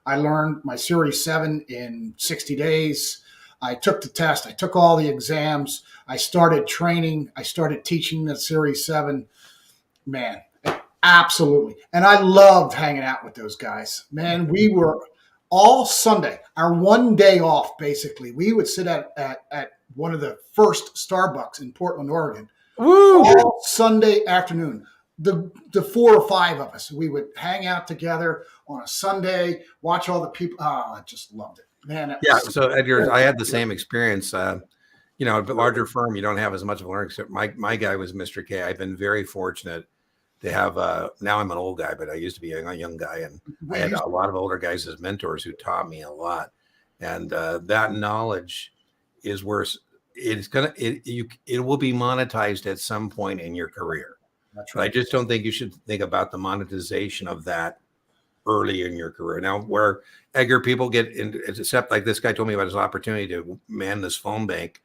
I learned my Series 7 in 60 days. I took the test. I took all the exams. I started training. I started teaching the Series 7. Man, absolutely. And I loved hanging out with those guys. Man, we were all Sunday, our one day off, basically. We would sit at one of the first Starbucks in Portland, Oregon. Woo! All Sunday afternoon. The 4 or 5 of us, we would hang out together on a Sunday, watch all the people. Oh, I just loved it. Man, so Edgar, I had the same experience. A larger firm, you don't have as much of a learning. My guy was Mr. K. I've been very fortunate to have. Now I'm an old guy, but I used to be a young guy, and I had a lot of older guys as mentors who taught me a lot. And that knowledge is worth. It will be monetized at some point in your career. That's But I right. just don't think you should think about the monetization of that early in your career. Now, where Edgar, people get in, except like this guy told me about his opportunity to man this phone bank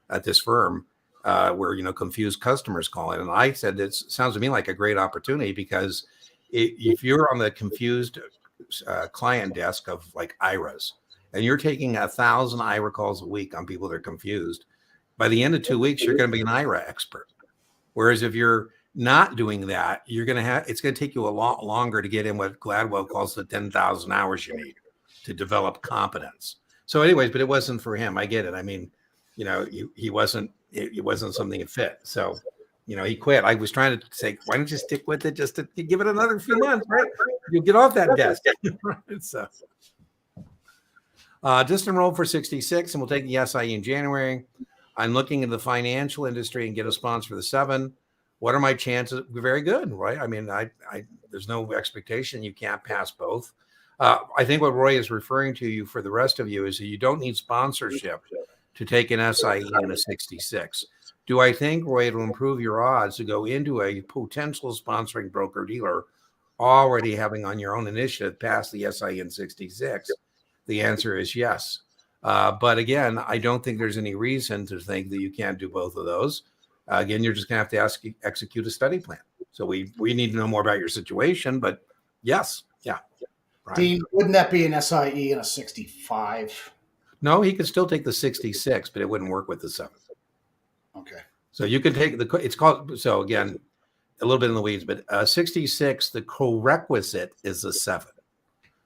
at this firm, where confused customers call in, and I said it sounds to me like a great opportunity because if you're on the confused client desk of like IRAs, and you're taking 1,000 IRA calls a week on people that are confused, by the end of 2 weeks, you're going to be an IRA expert. Whereas if you're not doing that, it's going to take you a lot longer to get in what Gladwell calls the 10,000 hours you need to develop competence. So anyways, but it wasn't for him. I get it. I mean, it wasn't something that fit. So, he quit. I was trying to say, why don't you stick with it just to give it another few months, right? You'll get off that desk. So, just enrolled for 66 and we'll take the SIE in January. I'm looking into the financial industry and get a sponsor for the 7. What are my chances? Very good, right? I mean, there's no expectation you can't pass both. I think what Roy is referring to you for the rest of you is that you don't need sponsorship to take an SIE in a 66. Do I think, Roy, it'll improve your odds to go into a potential sponsoring broker dealer already having on your own initiative pass the SIE in 66? The answer is yes. But again, I don't think there's any reason to think that you can't do both of those. Again, you're just going to have to execute a study plan. So we need to know more about your situation, but yes. Yeah. Right. Dean, wouldn't that be an SIE in a 65? No, he could still take the 66, but it wouldn't work with the 7. Okay. So you can take it's called, so again, a little bit in the weeds, but 66, the co-requisite is a 7.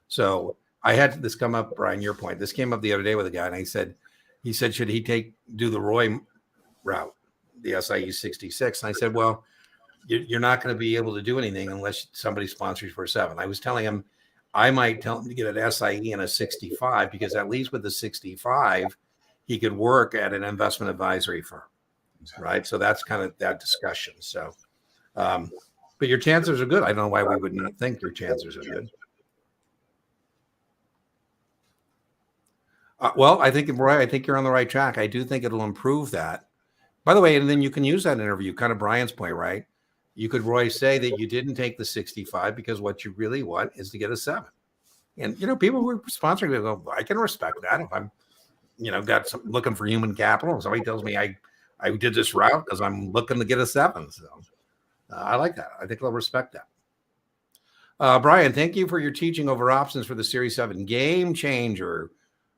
So I had this come up, Brian, your point. This came up the other day with a guy, and he said, should he do the Roy route, the SIE 66? And I said, well, you're not going to be able to do anything unless somebody sponsors you for a 7. I was telling him, I might tell him to get an SIE and a 65 because at least with the 65, he could work at an investment advisory firm, right? So that's kind of that discussion. So, but your chances are good. I don't know why we would not think your chances are good. Well, I think, Roy, I think you're on the right track. I do think it'll improve that. By the way, and then you can use that interview, kind of Brian's point, right? You could, Roy, say that you didn't take the 65 because what you really want is to get a 7. And, people who are sponsoring will go, I can respect that. If I'm, looking for human capital and somebody tells me I did this route because I'm looking to get a 7. So I like that. I think they'll respect that. Brian, thank you for your teaching over options for the Series 7. Game changer.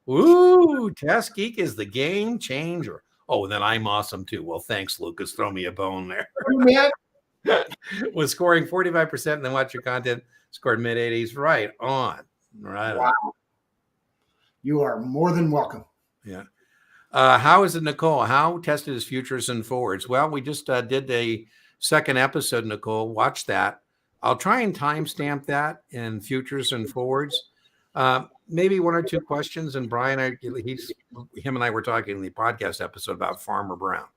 Ooh, Test Geek is the game changer. Oh, and then I'm awesome too. Well, thanks, Lucas. Throw me a bone there. Was scoring 45% and then watch your content, scored mid-80s. Right on. Right wow. On. You are more than welcome. Yeah. How is it, Nicole? How tested is futures and forwards? Well, we just did the second episode, Nicole. Watch that. I'll try and timestamp that in futures and forwards. Maybe 1 or 2 questions. And Brian, him and I were talking in the podcast episode about Farmer Brown.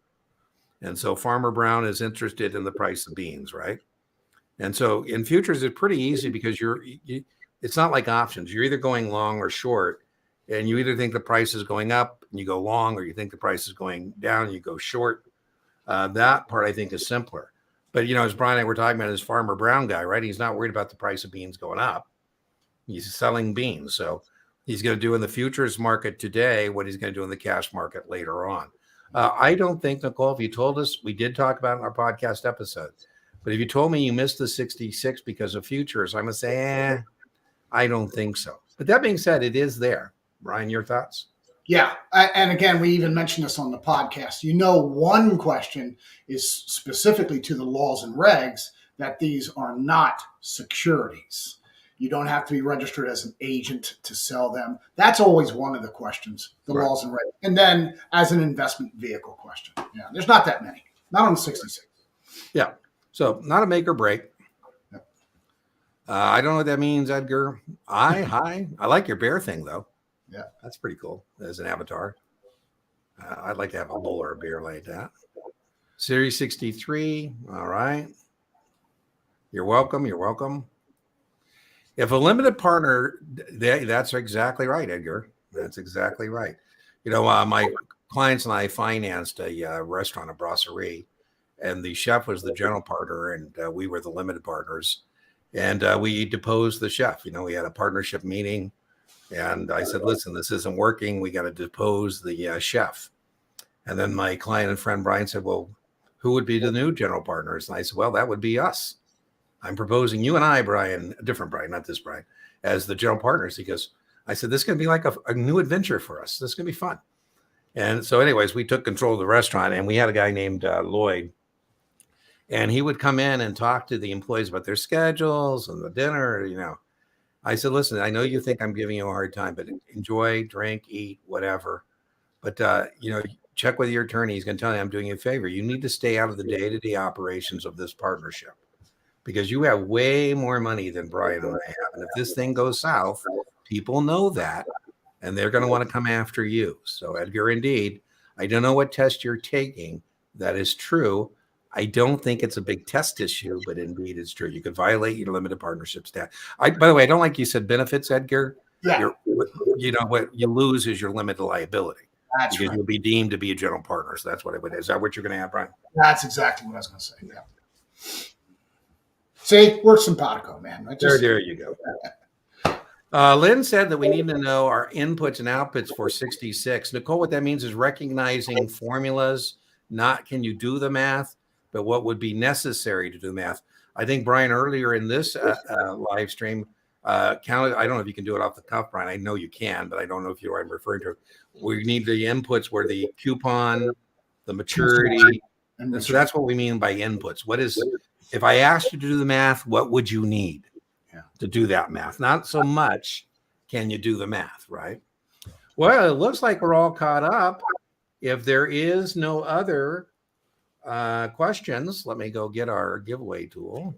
And so Farmer Brown is interested in the price of beans, right? And so in futures, it's pretty easy because it's not like options. You're either going long or short, and you either think the price is going up and you go long, or you think the price is going down and you go short. That part I think is simpler. But, as Brian and I were talking about, this Farmer Brown guy, right? He's not worried about the price of beans going up. He's selling beans. So he's going to do in the futures market today what he's going to do in the cash market later on. I don't think, Nicole, if you told us, we did talk about it in our podcast episode, but if you told me you missed the 66 because of futures, I'm going to say, I don't think so. But that being said, it is there. Brian, your thoughts? Yeah. And again, we even mentioned this on the podcast. One question is specifically to the laws and regs that these are not securities. You don't have to be registered as an agent to sell them. That's always one of the questions, the right. Laws and regs. And then as an investment vehicle question. Yeah, there's not that many. Not on the 66. Yeah. So not a make or break. Yep. I don't know what that means, Edgar. Hi. I like your bear thing, though. Yeah. That's pretty cool as an avatar. I'd like to have a bull or a bear like that. Series 63. All right. You're welcome. If a limited partner, that's exactly right, Edgar. That's exactly right. My clients and I financed a restaurant, a brasserie, and the chef was the general partner, and we were the limited partners. And we deposed the chef. We had a partnership meeting, and I said, listen, this isn't working. We got to depose the chef. And then my client and friend Brian said, well, who would be the new general partners? And I said, well, that would be us. I'm proposing you and I, Brian, a different Brian, not this Brian, as the general partners. He goes, I said, this is going to be like a new adventure for us. This is going to be fun. And so anyways, we took control of the restaurant, and we had a guy named Lloyd, and he would come in and talk to the employees about their schedules and the dinner. I said, listen, I know you think I'm giving you a hard time, but enjoy, drink, eat, whatever. But, check with your attorney. He's going to tell you I'm doing you a favor. You need to stay out of the day-to-day operations of this partnership because you have way more money than Brian and I have. And if this thing goes south, people know that, and they're going to want to come after you. So, Edgar, indeed, I don't know what test you're taking. That is true. I don't think it's a big test issue, but indeed it's true. You could violate your limited partnership stat. By the way, I don't like you said benefits, Edgar. Yeah. What you lose is your limited liability. That's because right. You'll be deemed to be a general partner. So that's what it would. Is that what you're going to have, Brian? That's exactly what I was going to say. Yeah. See, we're simpatico, man. There you go. Lynn said that we need to know our inputs and outputs for 66. Nicole, what that means is recognizing formulas, not can you do the math, but what would be necessary to do math. I think Brian earlier in this live stream counted. I don't know if you can do it off the cuff, Brian. I know you can, but I don't know if you know what I'm referring to. We need the inputs where the coupon, the maturity. And so that's what we mean by inputs. What is, if I asked you to do the math, what would you need to do that math? Not so much can you do the math, right? Well, it looks like we're all caught up. If there is no other questions, let me go get our giveaway tool.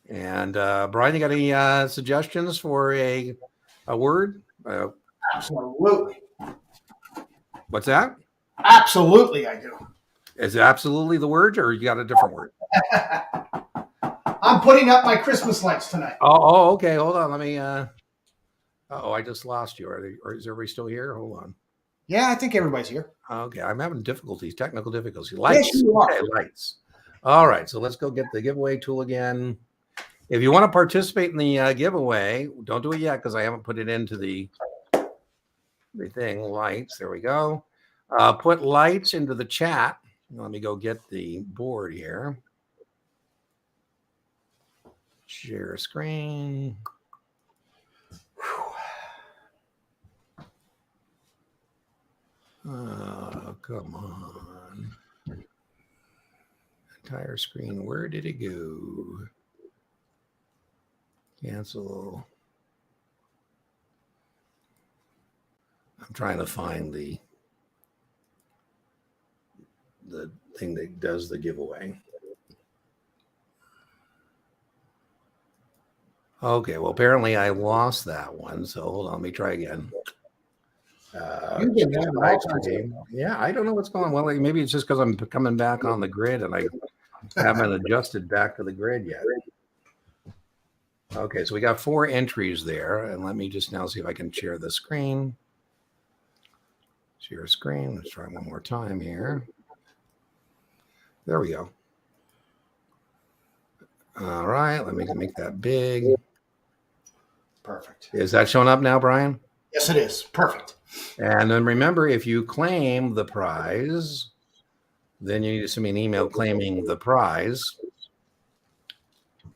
And Brian, you got any suggestions for a word? Absolutely. What's that? Absolutely, I do. Is it absolutely the word, or you got a different word? I'm putting up my Christmas lights tonight. Oh, okay. Hold on. Let me. I just lost you. Or is everybody still here? Hold on. Yeah, I think everybody's here. Okay, I'm having technical difficulties. Lights. Yes, you are. Okay, lights. All right, so let's go get the giveaway tool again. If you want to participate in the giveaway, don't do it yet because I haven't put it into the thing. Lights. There we go. Put lights into the chat. Let me go get the board here. Share screen. Oh, come on. Entire screen. Where did it go? Cancel. I'm trying to find the thing that does the giveaway. Okay, well, apparently I lost that one. So hold on, let me try again. Yeah, I don't know what's going on. Well, maybe it's just because I'm coming back on the grid and I haven't adjusted back to the grid yet. Okay, so we got 4 entries there, and let me just now see if I can share the screen. Share screen. Let's try one more time here. There we go. All right, let me make that big. Perfect. Is that showing up now, Brian? Yes, it is. Perfect. And then remember, if you claim the prize, then you need to send me an email claiming the prize.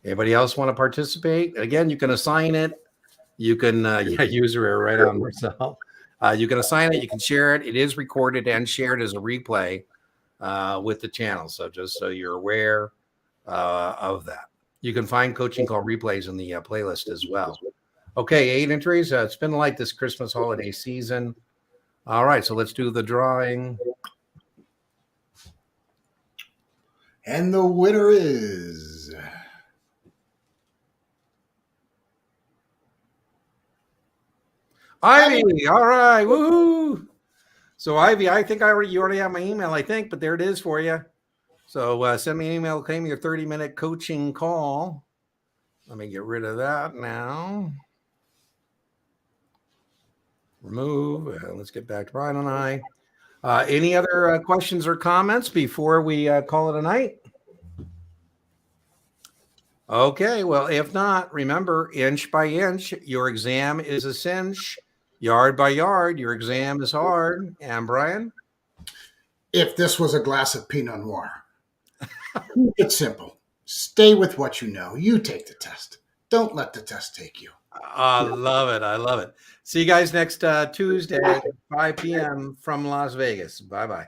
Anybody else want to participate? Again, you can assign it. You can, user error right on myself. You can assign it. You can share it. It is recorded and shared as a replay with the channel. So just so you're aware of that. You can find coaching call replays in the playlist as well. Okay, 8 entries. Spin the light this Christmas holiday season. All right, so let's do the drawing. And the winner is Ivy. All right, woohoo! So Ivy, I think you already have my email, I think, but there it is for you. So send me an email, claim your 30-minute coaching call. Let me get rid of that now. Remove. Let's get back to Brian and I. Any other questions or comments before we call it a night? Okay, well, if not, remember, inch by inch, your exam is a cinch. Yard by yard, your exam is hard. And Brian? If this was a glass of Pinot Noir, it's simple. Stay with what you know. You take the test. Don't let the test take you. I love it. I love it. See you guys next Tuesday, 5 p.m. from Las Vegas. Bye-bye.